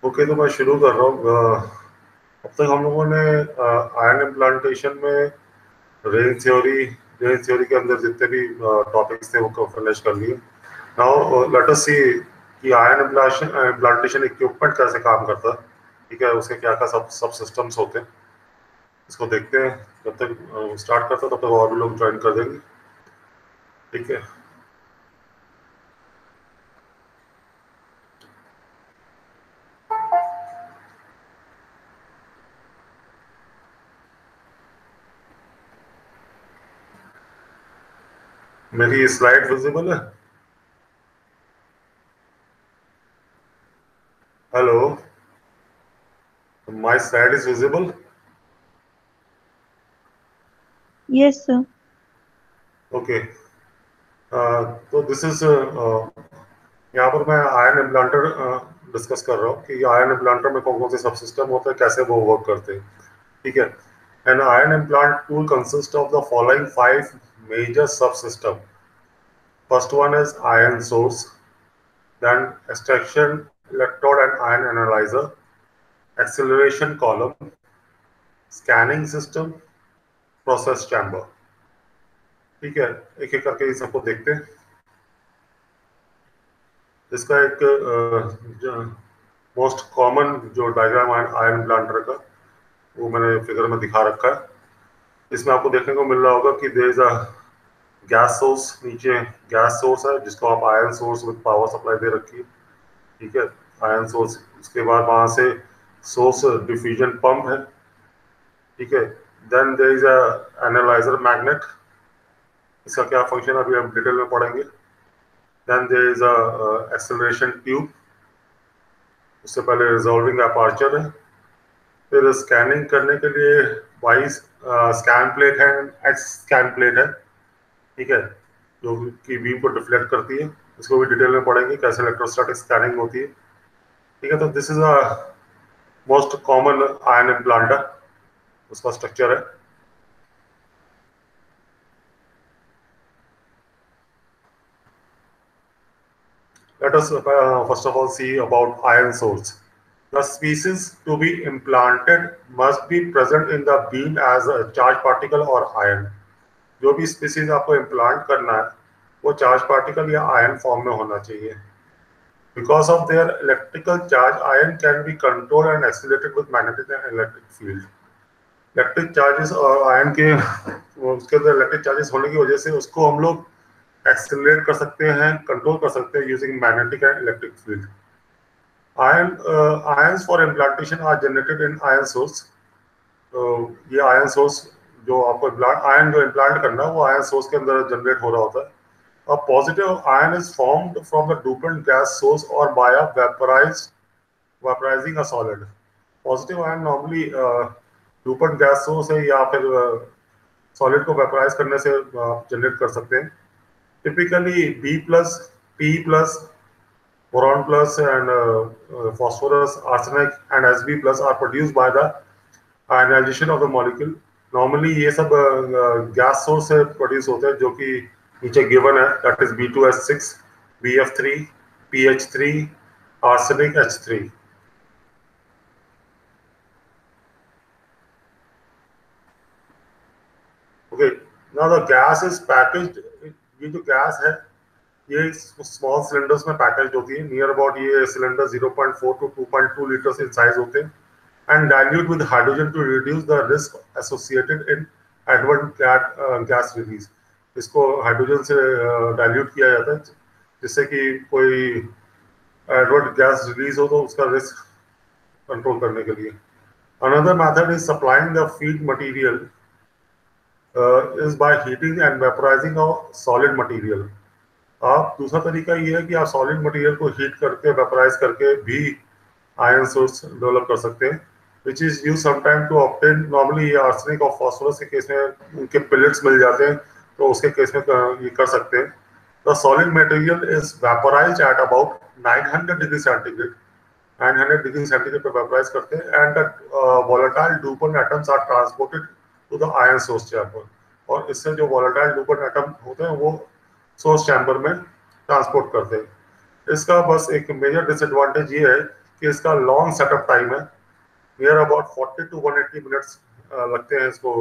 Okay, तो मैं शुरू कर रहा हूँ। अब तक हम लोगों ने आयन इम्प्लांटेशन में रेंज थ्योरी के अंदर जितने भी टॉपिक्स थे वो फिनिश कर लिए। नाउ लेट अस सी कि आयन इम्प्लांटेशन इक्विपमेंट कैसे काम करता है। ठीक है, उसके क्या क्या सब सिस्टम्स होते हैं, इसको देखते हैं। जब तक स्टार्ट करते हैं तब तक और भी लोग ज्वाइन कर देंगे। ठीक है, मेरी स्लाइड विजिबल है? Hello, my slide is visible? Yes, sir. Okay, तो दिस इज यहाँ पर मैं आयन इम्प्लांटर डिस्कस कर रहा हूँ कि आयन इम्प्लांटर में कौन कौन से सब सिस्टम होते हैं, कैसे वो वर्क करते हैं। ठीक है, an ion implant tool consist of the following 5 major subsystem. First one is ion source, then extraction electrode and ion analyser, acceleration column, scanning system, process chamber. ठीक है, एक एक करके इस सबको देखते हैं। इसका एक मोस्ट कॉमन जो डायग्राम है आयन प्लांटर का, वो मैंने फिगर में दिखा रखा है। इसमें आपको देखने को मिल रहा होगा कि there is a gas source, नीचे गैस सोर्स है जिसको आप ion source with power supply दे रखी है। ठीक है, आयन सोर्स, उसके बाद वहां से सोर्स डिफ्यूजन पंप है। ठीक है, then there is a analyser magnet, इसका क्या फंक्शन अभी हम डिटेल में पढ़ेंगे। Then there is a acceleration tube, उससे पहले रिजॉल्विंग अपर्चर है। फिर स्कैनिंग करने के लिए वाइस स्कैन प्लेट है, एक्स स्कैन प्लेट है। ठीक है, जो कि बीम को डिफ्लेक्ट करती है। इसको भी डिटेल में पढ़ेंगे कैसे इलेक्ट्रोस्टैटिक स्कैनिंग होती है। ठीक है, तो this is a most common ion implanter, उसका स्ट्रक्चर है। Let us first of all see about iron source. The species to be implanted must be present in the beam as a charged particle or ion. जो भी species आपको implant करना है वो charge particle या ion form में होना चाहिए। Because of their electrical charge ion can be control and accelerated with magnetic and electric field. Electric charges और आयन के उसके अंदर इलेक्ट्रिक चार्जेस होने की वजह से उसको हम लोग एक्सीलरेट कर सकते हैं, कंट्रोल कर सकते हैं using magnetic and electric field. Ions for implantation are generated in ion source. तो ये आयन सोर्स जो आपको आयन जो इम्प्लांट करना है वो आयन सोर्स के अंदर जनरेट हो रहा होता है। A positive ion is formed from the dopant gas source or by a vaporizing a solid. Positive ion normally dopant gas source है या फिर सॉलिड को वेपराइज करने से जनरेट कर सकते हैं। Typically B plus, P plus, boron plus and phosphorus, arsenic and Sb plus are produced by the ionization of the molecule. Normally ये सब गैस सोर्स से प्रोड्यूस होते हैं जो कि नीचे गिवन है, that is B2S6, BF3, PH3, arsenic H3। Okay, now the gas is packaged. ये जो गैस है ये स्मॉल सिलेंडर्स में पैकेज होती है। नियर अबाउट ये cylinder 0.4 to 2.2 litres in size होते हैं and dilute with hydrogen to reduce the risk associated in adverse gas release। इसको हाइड्रोजन से डाइल्यूट किया जाता है जिससे कि कोई एडवर्ट गैस रिलीज हो तो उसका रिस्क कंट्रोल करने के लिए। Another method is supplying the feed material is by heating and vaporising of solid material. आप दूसरा तरीका ये है कि आप सॉलिड मटेरियल को हीट करके वेपराइज करके भी आयन सोर्स डेवलप कर सकते हैं, which is use sometime to obtain. Normally ये आर्सेनिक और फास्फोरस के केस में उनके पिलेट्स मिल जाते हैं तो उसके केस में ये कर सकते हैं। The solid material is vaporised at about 900 degree centigrade, 900 degree centigrade पे वेपराइज करते हैं and the volatile dopant atoms are transported to the ion source chamber. और इससे जो वोलेटाइल डोपेंट एटम होते हैं वो सोर्स चैम्बर में ट्रांसपोर्ट करते हैं। इसका बस एक मेजर डिसएडवांटेज ये है कि इसका लॉन्ग सेटअप टाइम है, नियर अबाउट 40 to 180 मिनट्स लगते हैं इसको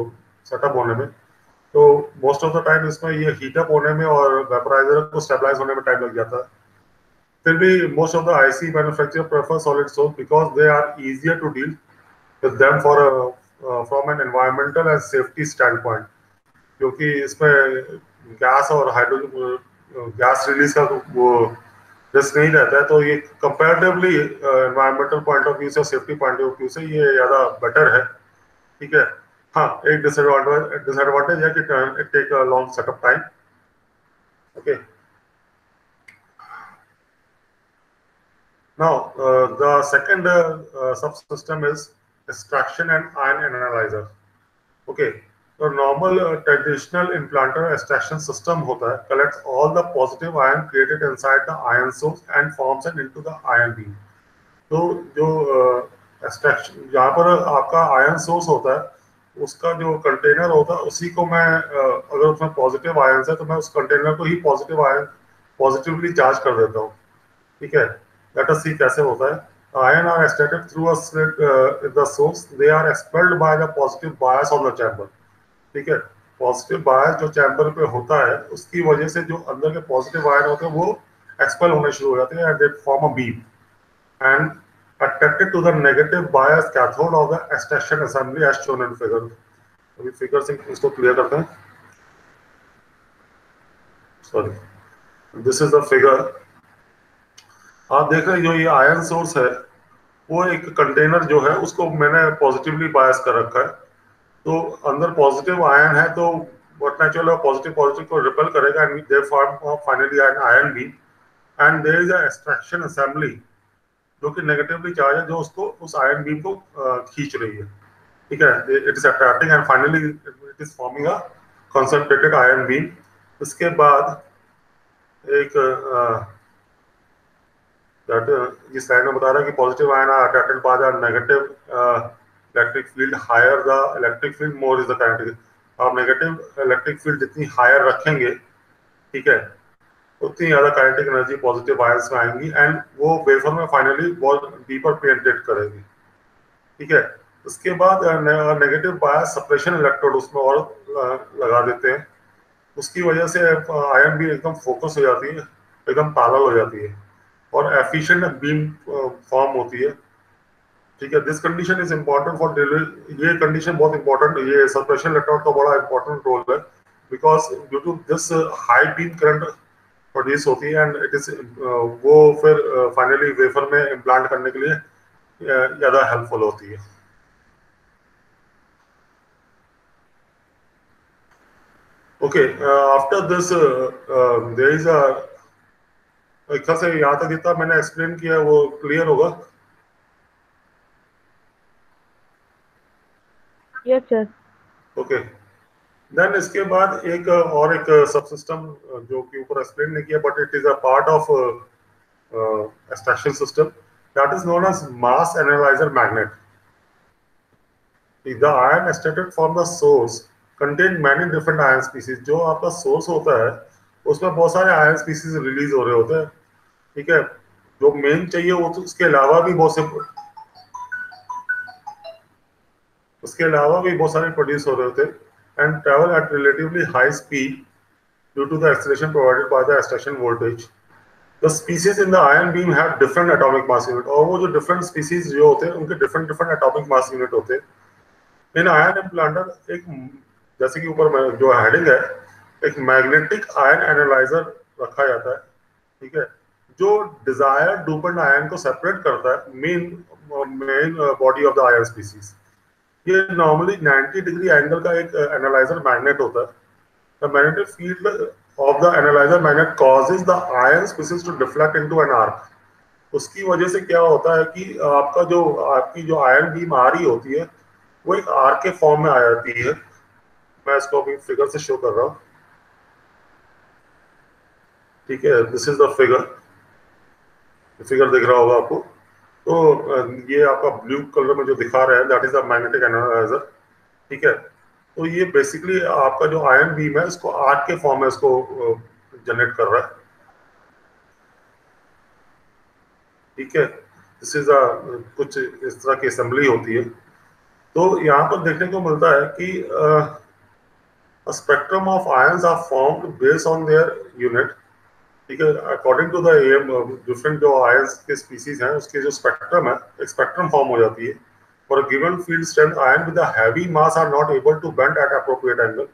सेटअप होने में। तो मोस्ट ऑफ द टाइम इसमें ये हीटअप होने में और वेपराइजर को स्टेबलाइज होने में टाइम लग जाता है। फिर भी most of the IC manufacturer prefer solid source because they are easier to deal with them for from an environmental and safety stand point, क्योंकि इसमें गैस और हाइड्रोजन गैस रिलीज का वो रिस्क नहीं रहता है। तो ये comparatively environmental point of view से, सेफ्टी पॉइंट ऑफ व्यू से ये ज़्यादा बेटर है। ठीक है। हाँ, एक डिसएडवांटेज है कि it take a long setup time. Okay, now the second subsystem is extraction and ion analyzer. Okay, तो normal traditional implanter extraction system होता है, collects all the positive ion created inside the ion source and forms it into the ion beam. तो जो extraction जहाँ पर आपका ion source होता है, उसका जो कंटेनर होता है उसी को मैं अगर उसमें पॉजिटिव आयन है तो मैं उस कंटेनर को ही पॉजिटिवली चार्ज कर देता हूँ। ठीक है, लेट अस सी कैसे होता है। Ion are extracted through a slit in the source. They are expelled by the positive bias on the chamber. ठीक है, पॉजिटिव बायस जो चैम्बर पे होता है उसकी वजह से जो अंदर के पॉजिटिव आयन होते हैं वो एक्सपेल होने शुरू हो जाते हैं and they form a beam and attracted to the negative bias cathode of the extraction assembly as shown in figure. अभी फिगर से इसको क्लियर करते हैं। Sorry, this is the figure. आप देख रहे हैं जो ये आयन सोर्स है वो एक कंटेनर जो है उसको मैंने पॉजिटिवली बायस कर रखा है। तो अंदर पॉजिटिव आयन है तो व्हाट नेचुरल पॉजिटिव पॉजिटिव को रिपेल करेगा and they form finally an ion beam and there is a extraction assembly जो कि नेगेटिवली चार्ज है, जो उसको उस आयन बीम को खींच रही है। ठीक है, it is attracting and finally it is forming a concentrated ion beam. इसके बाद एक इस लाइन में बता रहा है कि positive ion are attracted by the negative electric field, higher the electric field more is the kinetic. आप नेगेटिव इलेक्ट्रिक फील्ड जितनी हायर रखेंगे, ठीक है, उतनी ज्यादा काइनेटिक एनर्जी पॉजिटिव आयंस में आएंगी एंड वो वेफर में फाइनली बहुत डीपर पेनिट्रेट करेगी। ठीक है, उसके बाद नेगेटिव बायस सप्रेशन इलेक्ट्रोड उसमें और लगा देते हैं। उसकी वजह से आयन भी एकदम फोकस हो जाती है, एकदम पैरेलल हो जाती है और एफिशिएंट बीम फॉर्म होती है। ठीक है, this condition is important for delivery. ये कंडीशन बहुत इंपॉर्टेंट, ये सप्रेशन इलेक्ट्रोड का बड़ा इंपॉर्टेंट रोल है because due to this high beam current produce होती है एंड इट इज वो फिर फाइनली वेफर में इम्प्लांट करने के लिए ज़्यादा हेल्पफुल होती है। Okay, after this there is a एक से यहाँ तक जितना मैंने एक्सप्लेन किया वो क्लियर होगा। Yes sir. ओके, देन इसके बाद एक और एक सब सिस्टम जो कि ऊपर एक्सप्लेन नहीं किया but it is a part of extraction system, that is known as mass analyser magnet. The ion extracted from the source contain many different ion species. जो आपका सोर्स होता है उसमें बहुत सारे आयन स्पीसीज रिलीज हो रहे होते हैं। ठीक है, जो मेन चाहिए वो तो उसके अलावा भी बहुत सारे प्रोड्यूस हो रहे होते हैं and travel at relatively high speed due to the acceleration provided by the extraction voltage. The species in the ion beam have different atomic mass unit, और वो जो डिफरेंट स्पीसीज जो होते हैं उनके different different atomic mass unit होते हैं। In ion इम्प्लांटर एक, जैसे कि ऊपर जो हेडिंग है, एक मैग्नेटिक आयन एनालाइजर रखा जाता है। ठीक है, जो डिजायर डोपेंट आयन को सेपरेट करता है main body of the ion species. ये नॉर्मली 90 डिग्री एंगल का एक एनालाइजर मैग्नेट होता है। The magnetic field of the analyser magnet causes the ion species to deflect into an arc. उसकी वजह से क्या होता है कि आपकी जो आयन बीम आ रही होती है वो एक आर्क के फॉर्म में आ जाती है। मैं इसको अभी फिगर से शो कर रहा हूँ। ठीक है, दिस इज द फिगर दिख रहा होगा आपको। तो ये आपका ब्लू कलर में जो दिखा रहा है that is the magnetic analyser. ठीक है, तो ये बेसिकली आपका जो आयन बीम है इसको आर्क के फॉर्म में इसको जनरेट कर रहा है। ठीक है, दिस इज कुछ इस तरह की असेंबली होती है। तो यहाँ पर देखने को मिलता है कि spectrum of ions are formed based on their unit. ठीक है, according to the M different जो आयंस के स्पीसीज हैं उसके जो स्पेक्ट्रम है, एक स्पेक्ट्रम फॉर्म हो जाती है। For a given field strength ion with a heavy mass are not able to bend at appropriate angle.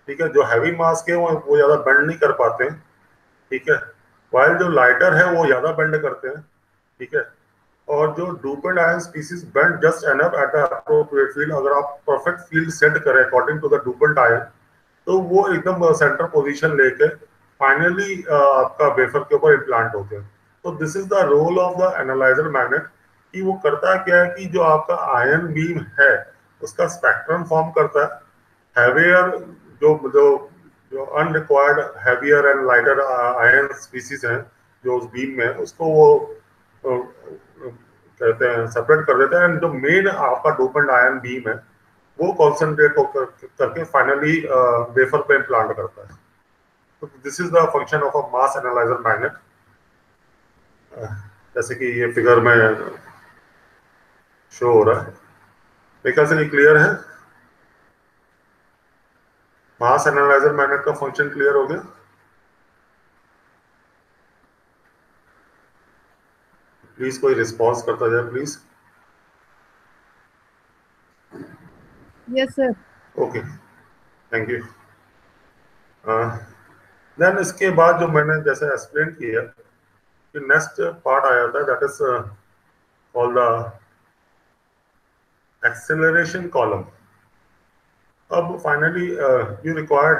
ठीक है, जो हैवी मास के वो ज्यादा बेंड नहीं कर पाते हैं। ठीक है, वाइल जो लाइटर है वो ज्यादा बेंड करते हैं। ठीक है, और जो doped ion species bend just enough at the appropriate field. अगर आप परफेक्ट फील्ड सेट करें according to the doped ion, तो वो एकदम सेंटर पोजीशन लेके फाइनली आपका वेफर के ऊपर इम्प्लांट होते हैं। तो this is the role of the analyser magnet, कि वो करता क्या है कि जो आपका आयन बीम है उसका स्पेक्ट्रम फॉर्म करता है। हैवियर जो जो जो unrequired heavier and lighter ion species हैं जो उस बीम में, उसको वो कहते हैं सेपरेट कर देते हैं। एंड जो मेन आपका डोपेंट आयन बीम है वो कॉन्सेंट्रेट होकर करके फाइनली वेफर पे इम्प्लांट करता है। तो this is the function of a mass analyser magnet. जैसे कि ये फिगर में शो हो रहा है, मेरे ख्याल से ये क्लियर है। मास एनालाइजर मैग्नेट का फंक्शन क्लियर हो गया? प्लीज कोई रिस्पॉन्स करता जाए please. Yes sir. Okay, thank you. Then इसके बाद जो मैंने जैसे एक्सप्लेन किया कि नेक्स्ट पार्ट आ जाता है, that is called the acceleration column. अब फाइनली यू रिक्वायर्ड,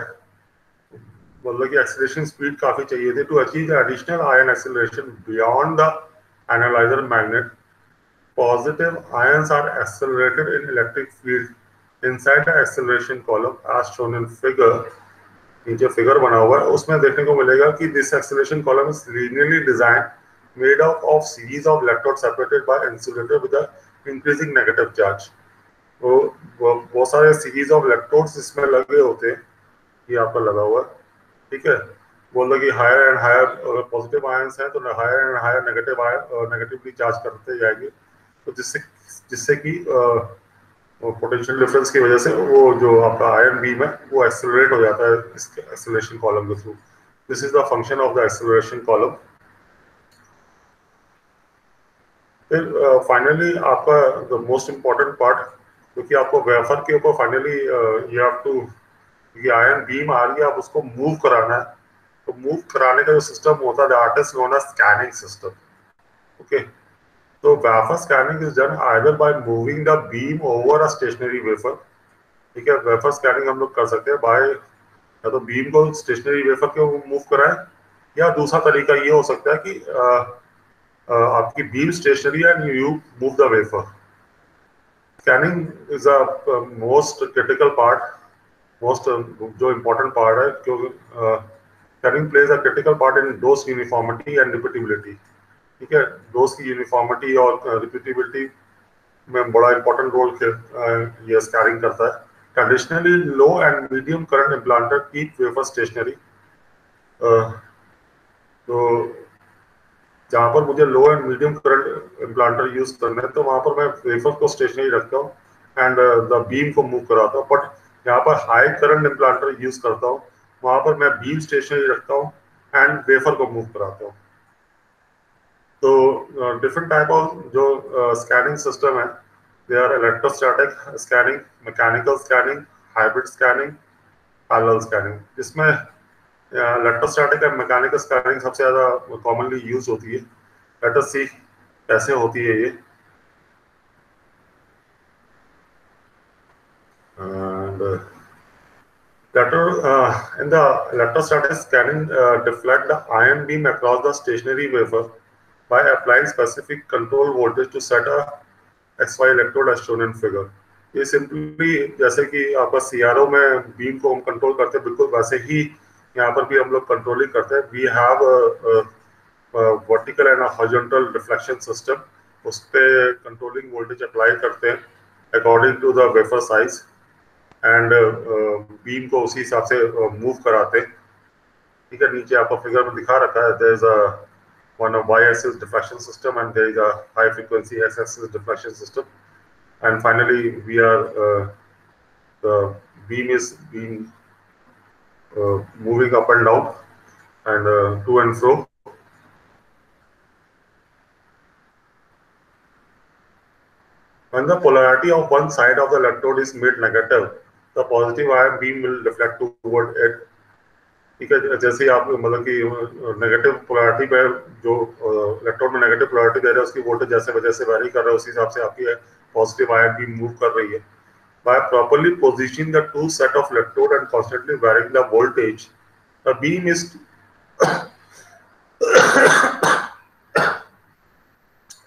मतलब कि एक्सेलरेशन स्पीड काफी चाहिए थी to achieve the additional ion acceleration beyond the analyser magnet. Positive ions are accelerated in electric field inside the acceleration column as shown in figure. नीचे figure बना हुआ है, उसमें देखने को मिलेगा कि this acceleration column is linearly design made up of series of electrode separated bye insulator with increasing negative charge. वो बहुत सारे सीरीज ऑफ इलेक्ट्रोड्स इसमें लगे होते हैं, ये आपका लगा हुआ है। ठीक है, बोल रहे कि higher and higher positive ions हैं तो higher and higher negative ion negatively charge करते जाएंगे, तो जिससे जिससे कि पोटेंशियल डिफरेंस की वजह से वो जो आपका आयन बीम है वो एक्सेलरेट हो जाता है इसके एक्सेलरेशन कॉलम के through. This is the function of the acceleration column. फिर फाइनली आपका द मोस्ट इम्पॉर्टेंट पार्ट, क्योंकि आपको वेफर के ऊपर फाइनली यू हैव टू, ये आयन बीम आ रही है, आप उसको मूव कराना है। तो मूव कराने का जो सिस्टम होता है that is known as scanning system. Okay, तो wafer scanning is done either by moving the beam over a stationary wafer. ठीक है, वेफर स्कैनिंग हम लोग कर सकते हैं बाय, या तो बीम को स्टेशनरी वेफर के मूव कराएं, या दूसरा तरीका ये हो सकता है कि आपकी beam stationary and you move the wafer. Scanning is a most critical part, most जो इम्पोर्टेंट पार्ट है, क्योंकि scanning plays a critical part in dose uniformity and repeatability. ठीक है, डोज की यूनिफॉर्मिटी और रिपीटेबिलिटी में बड़ा इंपॉर्टेंट रोल ये स्कैनिंग करता है। Traditionally, low and medium current implanter keep wafer stationary. तो जहाँ पर मुझे लो एंड मीडियम करंट इम्प्लांटर यूज करना है तो वहाँ पर मैं वेफर को स्टेशनरी रखता हूँ एंड द बीम को मूव कराता हूँ। बट यहाँ पर हाई करंट इम्प्लांटर यूज करता हूँ, वहाँ पर मैं बीम स्टेशनरी रखता हूँ एंड वेफर को मूव कराता हूँ। तो डिफरेंट टाइप ऑफ जो स्कैनिंग सिस्टम है, they are electrostatic scanning, mechanical scanning, hybrid scanning, parallel scanning. जिसमें इलेक्ट्रोस्टैटिक एंड मैकेनिकल स्कैनिंग सबसे ज्यादा कॉमनली यूज होती है। लेट अस सी कैसे होती है ये। And in the electrostatic scanning deflect the ion beam across the stationary wafer by applying specific control voltage to set a XY electrode as shown in figure। ये simply जैसे कि आपका सीआरओ में beam को हम कंट्रोल करते हैं, बिल्कुल वैसे ही यहाँ पर भी हम लोग कंट्रोलिंग करते हैं। We have vertical and horizontal reflection system, उस पर कंट्रोलिंग वोल्टेज अप्लाई करते हैं according to the wafer size and beam को उसी हिसाब से मूव कराते हैं। ठीक है, नीचे आपको फिगर में दिखा रखा है, there is a one a y-axis diffraction system, and there is a high frequency x-axis diffraction system. And finally, we are the beam is being moving up and down and to and fro. When the polarity of one side of the electrode is made negative, the positive ion beam will deflect toward it. ठीक है, जैसे आप मतलब कि negative polarity पे जो electrode में negative polarity दे रहे हैं उसकी वोल्टेज जैसे वेरी कर रहा है उसी हिसाब से आपकी पॉजिटिव आयन भी मूव कर रही है. By properly positioning the two set of electrode and constantly varying the voltage, the beam is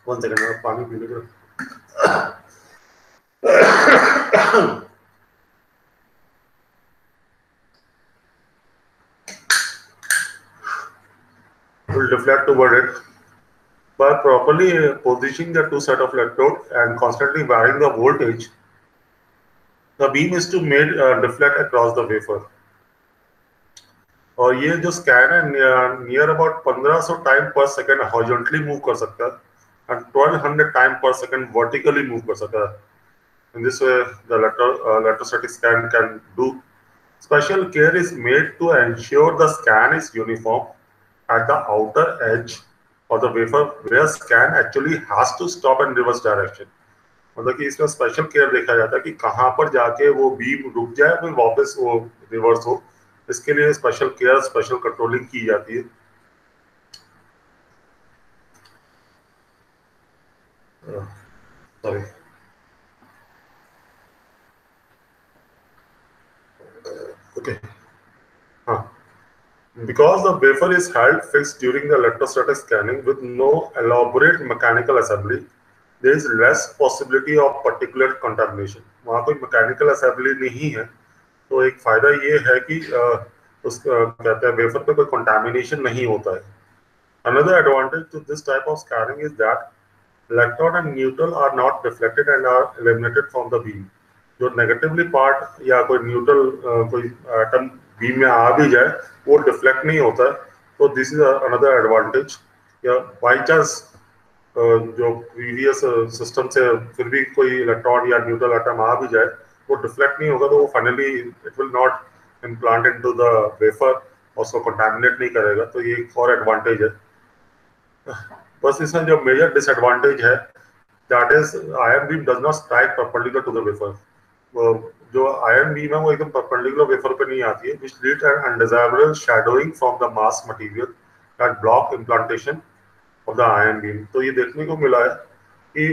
one second, पानी पी लीजिए. Will deflect toward it. By properly positioning the two set of electrode and constantly varying the voltage, the beam is to made deflect across the wafer. और ये जो scan है near about 1500 time पर second horizontally move कर सकता है and 1200 time पर second vertically move कर सकता है. In this way, the electrostatic scan can do. Special care is made to ensure the scan is uniform at the outer edge of the wafer where scan actually has to stop in reverse direction. मतलब कि इसमें special care देखा जाता है कि कहाँ पर जाके वो बीम रुक जाए फिर वापस वो रिवर्स हो. इसके लिए स्पेशल केयर स्पेशल कंट्रोलिंग की जाती है. Sorry. Okay. Because the wafer is held fixed during the electrostatic scanning with no elaborate mechanical assembly, there is less possibility of particulate contamination. वहाँ कोई मैकेनिकल असेंबली नहीं है तो एक फायदा ये है कि उसका कहते हैं वेफर पे कोई कंटामिनेशन नहीं होता है. Another advantage to this type of scanning is that electron and neutral are not reflected and are eliminated from the beam. जो नेगेटिवली पार्ट या कोई न्यूट्रल कोई एटम बीम में आ भी जाए वो डिफ्लेक्ट नहीं होता है. तो दिस इज अनदर एडवांटेज. या बाई चांस जो प्रीवियस सिस्टम से फिर भी कोई इलेक्ट्रॉन या न्यूट्रल एटम आ भी जाए वो डिफ्लेक्ट नहीं होगा तो वो finally it will not implant into the wafer और उसको कंटामिनेट नहीं करेगा. तो ये एक और एडवांटेज है. बस इसमें जो मेजर डिसएडवांटेज है that is ion beam does not strike perpendicular to the wafer. जो आयन बीम है वो एकदम परपेंडिकुलर वेफर पे नहीं आती है which leads to undesirable shadowing from the mass material that block implantation of the ion beam. तो ये देखने को मिला है कि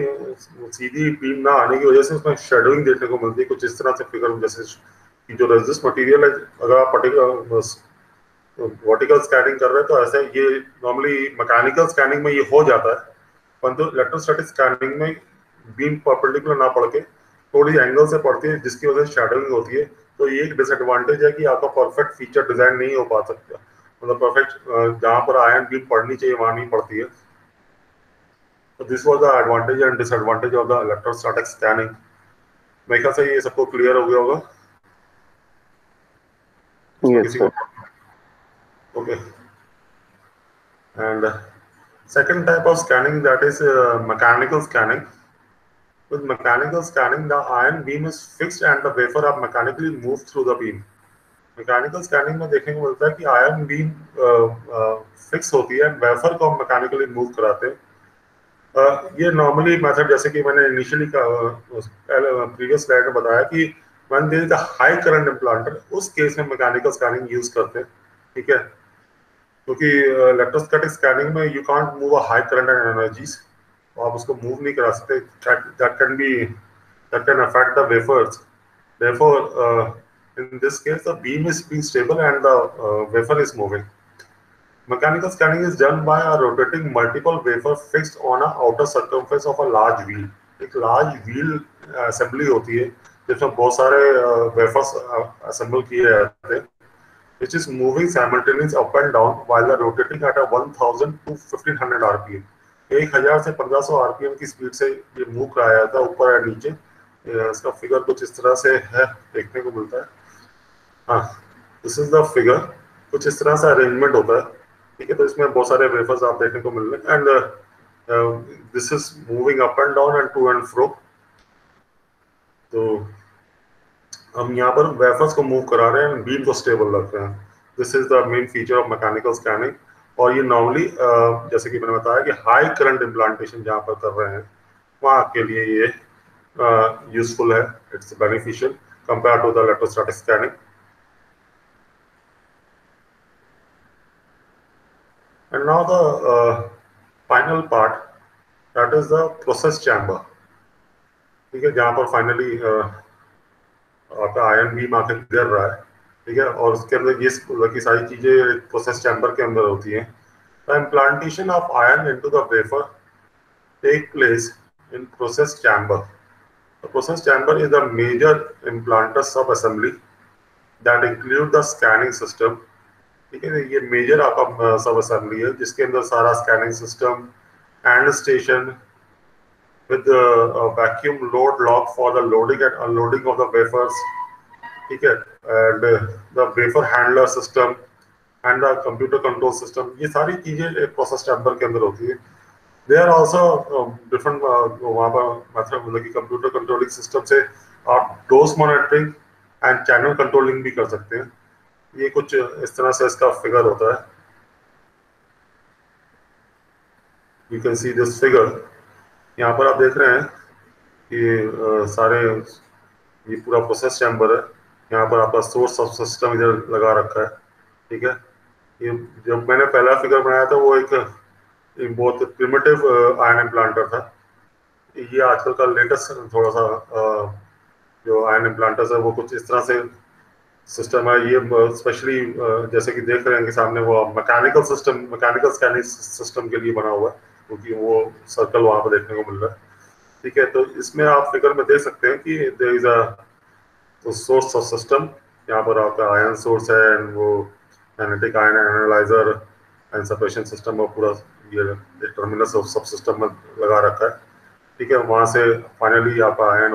सीधी बीम ना आने की वजह से उसमें शेडोइंग देखने को मिलती है कुछ इस तरह से फिगर जैसे कि जो रेजिस्ट मटेरियल है अगर आप पर्टिकुलर वर्टिकल स्कैनिंग कर रहे हैं तो ऐसे ये नॉर्मली मैकेनिकल स्कैनिंग में ये हो जाता है परंतु इलेक्ट्रोस्टैटिक स्कैनिंग में बीम परपेंडिकुलर ना पड़ के थोड़ी एंगल से पड़ती है जिसकी वजह से शैडोइंग होती है. तो ये एक डिसएडवांटेज है कि आपका परफेक्ट फीचर डिजाइन नहीं हो पा सकता. मतलब परफेक्ट जहां पर आयन बीम पड़नी चाहिए वहां नहीं पड़ती है. तो this was the advantage and disadvantage of the electrostatic scanning. मेरे ख्याल से ये सबको क्लियर हो गया होगा. Yes, sir. Okay. And second type of scanning, that is mechanical scanning. With mechanical scanning, the ion beam is fixed and the wafer are mechanically moved through the beam. Mechanical scanning में देखने को मिलता है कि ion beam fix होती है wafer को हम मैकेनिकली मूव कराते हैं. ये नॉर्मली मेथड जैसे कि मैंने इनिशियली प्रीवियस स्लाइड में बताया कि when there is a high current implanter उस केस में मैकेनिकल स्कैनिंग यूज करते हैं. ठीक है, क्योंकि इलेक्ट्रोस्टैटिक स्कैनिंग में you can't move a high current and energies. आप उसको मूव नहीं करा सकते. that can affect the wafers. Therefore, in this case, the beam is being stable and the wafer is moving. Mechanical scanning is done by rotating multiple wafer fixed on a outer circumference of a large wheel. एक large wheel assembly होती है जिसमें बहुत सारे wafers assemble किए जाते हैं, which is moving simultaneously up and down while the rotating at a 1000 to 1500 RPM. 1000 से 1500 RPM की स्पीड से ये मूव कराया जाता है ऊपर और नीचे. इसका फिगर कुछ इस तरह से है देखने को मिलता है. हाँ, दिस इज द फिगर. कुछ इस तरह से अरेंजमेंट होता है. ठीक है, तो इसमें बहुत सारे वेफर्स आप देखने को मिल रहे हैं and this is moving up and down and to and fro. तो हम यहाँ पर वेफर्स को मूव करा रहे हैं, बीम को स्टेबल रख रहे हैं। This is the main feature of mechanical scanning. और ये नॉर्मली जैसे कि मैंने बताया कि हाई करंट इम्प्लांटेशन जहाँ पर कर रहे हैं वहाँ के लिए ये यूजफुल है, it's beneficial compare to the electrostatic scanning. And now the final part, that is the process chamber. ठीक है, जहाँ पर फाइनली आपका आयन बीम आके गिर रहा है। ठीक है, और उसके अंदर ये की सारी चीजें प्रोसेस चैम्बर के अंदर होती हैं। The implantation of ion into the wafer take place in process chamber. The process chamber is a major implanter sub-assembly that include the scanning system। ठीक है, ये मेजर आपका सब असेंबली है जिसके अंदर सारा scanning system and station with a vacuum load lock for the loading and unloading of the wafers। ठीक है, and the wafer handler system and the computer control system, ये सारी चीजें एक प्रोसेस चैम्बर के अंदर होती है। There are also different वहाँ पर मतलब कि कंप्यूटर कंट्रोलिंग सिस्टम से आप dose monitoring and channel controlling भी कर सकते हैं। ये कुछ इस तरह से इसका फिगर होता है। You can see this figure. यहाँ पर आप देख रहे हैं कि सारे ये पूरा प्रोसेस चैम्बर है। यहाँ पर आपका सोर्स ऑफ सिस्टम इधर लगा रखा है। ठीक है, ये जब मैंने पहला फिगर बनाया था वो एक बहुत प्रिमिटिव आयन इम्प्लांटर था। ये आजकल का लेटेस्ट थोड़ा सा जो आयन इम्प्लांटर्स है वो कुछ इस तरह से सिस्टम है। ये स्पेशली जैसे कि देख रहे हैं कि सामने वो mechanical system, mechanical scanning system के लिए बना हुआ है, क्योंकि वो सर्कल वहां पर देखने को मिल रहा है। ठीक है, तो इसमें आप फिगर में देख सकते हैं कि there is a source of system. यहाँ पर आपका आयन सोर्स है एंड वो magnetic ion analyser and separation system और पूरा ये टर्मिनल्स ऑफ सब सिस्टम में लगा रखा है। ठीक है, वहां से फाइनली आपका आयन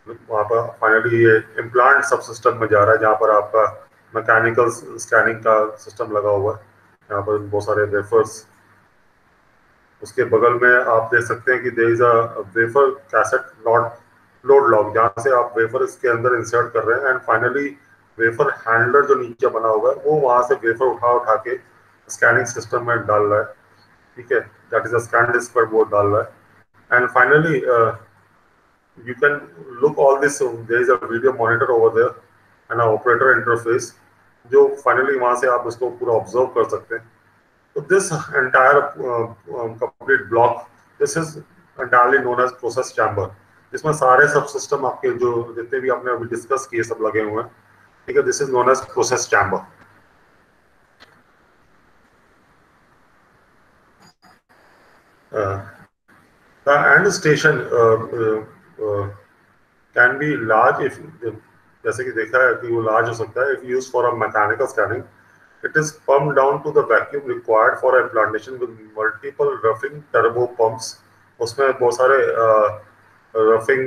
वहाँ पर फाइनली ये इम्प्लांट सब सिस्टम में जा रहा है जहाँ पर आपका मैकेनिकल स्कैनिंग का सिस्टम लगा हुआ है। यहाँ पर बहुत सारे वेफर्स, उसके बगल में आप देख सकते हैं कि there is a wafer cassette load lock, जहाँ से आप वेफर इसके अंदर इंसर्ट कर रहे हैं एंड फाइनली वेफर हैंडलर जो नीचे बना हुआ है वो वहाँ से वेफर उठा के स्कैनिंग सिस्टम में डाल रहा है। ठीक है, that is a scan disk पर वो डाल रहा है and finally you can look all this, there is a video monitor over there and an operator interface जो finally वहाँ से आप इसको पूरा observe कर सकते हैं। तो this entire complete block, this is entirely known as process chamber, जिसमें सारे सब सिस्टम आपके जो जितने भी आपने अभी डिस्कस किए सब लगे हुए हैं। ठीक है, this is known as process chamber। The end station can be large if, जैसे कि देखा है कि वो लार्ज हो सकता है if used for a mechanical scanning। It is pumped down to the vacuum required for implantation with multiple roughing turbo pumps। उसमें बहुत सारे roughing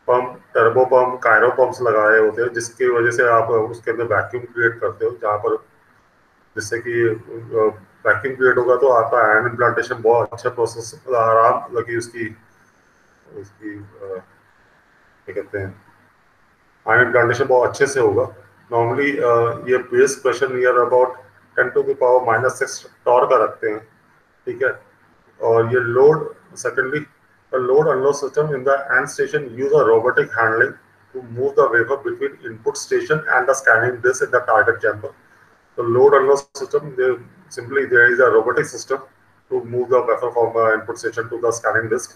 pump, turbo pump, Cairo pumps लगाए होते हैं जिसकी वजह से आप उसके अंदर वैक्यूम क्रिएट करते हो, जहाँ पर जिससे कि वैक्यूम क्रिएट होगा तो आपका आयन इम्प्लांटेशन बहुत अच्छा प्रोसेस आराम लगी उसकी क्या कहते हैं आयन इम्प्लांटेशन बहुत अच्छे से होगा। नॉर्मली ये base pressure near about 10⁻⁻⁶ torr का रखते हैं। ठीक है, और ये load secondly load unload system in the end station use a robotic handling to move the wafer between input station and the scanning disc in the target chamber. तो load unload system simply there is a robotic system to move the wafer from the input station to the scanning disk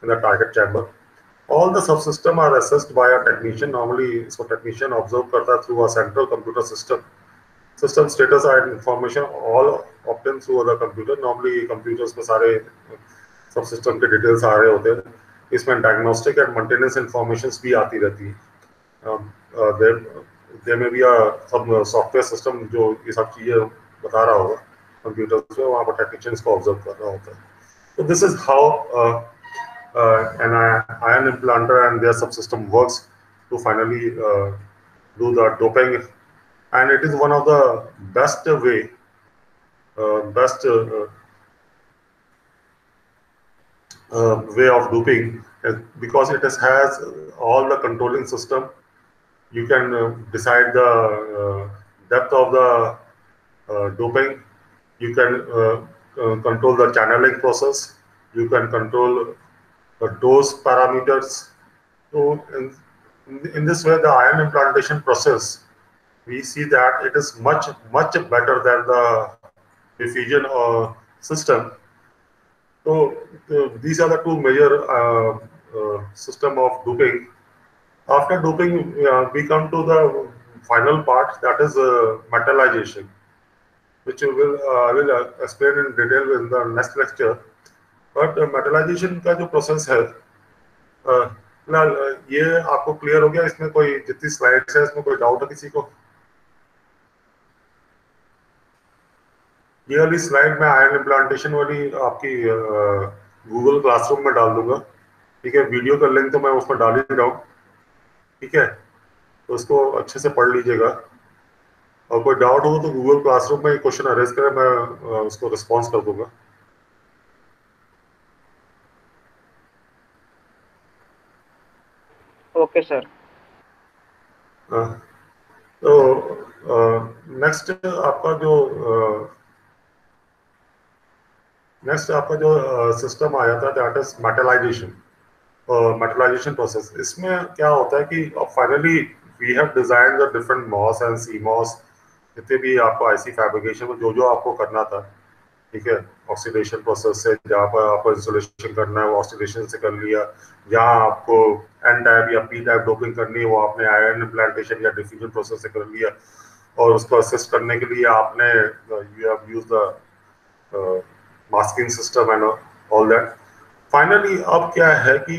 in the target chamber। All the subsystem are assessed by a technician। Normally इसको technician observe करता है through a central computer system। System status and information all obtained through the computer। Normally computers में सारे subsystem के details आ रहे होते हैं। इसमें diagnostic and maintenance informations भी आती रहती है। there may be a some software system जो ये सब चीजें बता रहा होगा कंप्यूटर पे, वहाँ पर टेक्नीशियंस को ऑब्जर्व कर रहा होता है। तो this is how an ion implanter and their subsystem works to finally do the doping, and it is one of the best way best way of doping, because it has all the controlling system. You can decide the depth of the doping. You can control the channeling process. You can control the dose parameters. So in this way, the ion implantation process, we see that it is much better than the diffusion system. So these are the two major system of doping. After doping, we come to the final part, that is metallization, which will explain in detail in the next lecture. But metallization का जो process है, फिलहाल ये आपको clear हो गया? इसमें कोई जितनी स्लाइड्स है इसमें कोई डाउट है किसी को? ये वाली स्लाइड मैं आयन इम्प्लांटेशन वाली आपकी गूगल क्लासरूम में डाल दूंगा, ठीक है? वीडियो का लिंक तो मैं उसमें डाल ही रहा हूँ, ठीक है? तो उसको अच्छे से पढ़ लीजिएगा, और कोई डाउट हो तो गूगल क्लासरूम में क्वेश्चन अरेज करें, मैं उसको रिस्पॉन्स कर दूंगा। Okay sir. तो नेक्स्ट आपका जो सिस्टम आया था, that is metallisation. Metallisation process, इसमें क्या होता है कि finally we have design the different MOS and CMOS, जितने भी आपको आईसी फैब्रिकेशन में जो आपको करना था, ठीक है? ऑक्सीडेशन प्रोसेस से जहाँ पर आपको इंसुलेशन करना है वो ऑक्सीडेशन से कर लिया, जहाँ आपको एन टाइप या पी टाइप डोपिंग करनी है वो आपने आयन इम्प्लांटेशन या डिफ्यूजन प्रोसेस से कर लिया, और उसको असिस्ट करने के लिए आपने you have used the masking system and all that. Finally अब क्या है कि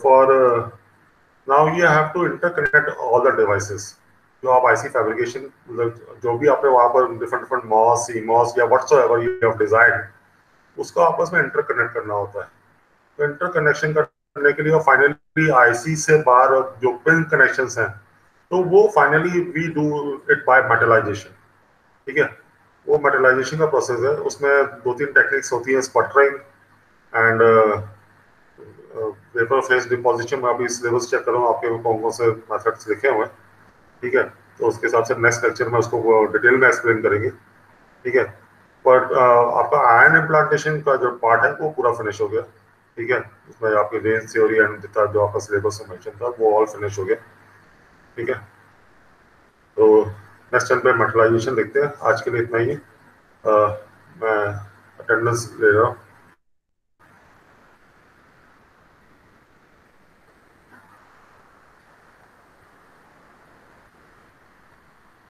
for now you have to interconnect all the devices, जो आप आईसी फैब्रिकेशन जो भी आपने वहां पर डिफरेंट मॉस, सी मॉस या व्हाटसोएवर यू हैव डिजाइन, उसको आपस में इंटरकनेक्ट करना होता है। तो इंटरकनेक्शन करने के लिए फाइनली आईसी से बाहर जो पिन कनेक्शंस हैं, तो वो finally we do it by metallisation, ठीक है? वो मेटलाइजेशन का प्रोसेस है, उसमें 2-3 टेक्निक्स होती है, sputtering and vapour face deposition. मैं अभी सिलेबस चेक कर रहा हूँ आपके कौन से मेथड्स लिखे हुए हैं, ठीक है? तो उसके हिसाब से नेक्स्ट लेक्चर में उसको डिटेल में एक्सप्लेन करेंगे, ठीक है? बट आपका आयन इम्प्लांटेशन का जो पार्ट है वो पूरा फिनिश हो गया, ठीक है? उसमें आपकी रेंज थ्योरी एंड जितना जो आपका सिलेबस में मेंशन था वो ऑल फिनिश हो गया, ठीक है? तो नेक्स्ट टाइम पे मेटलाइजेशन देखते हैं। आज के लिए इतना ही है। मैं अटेंडेंस ले रहा हूँ।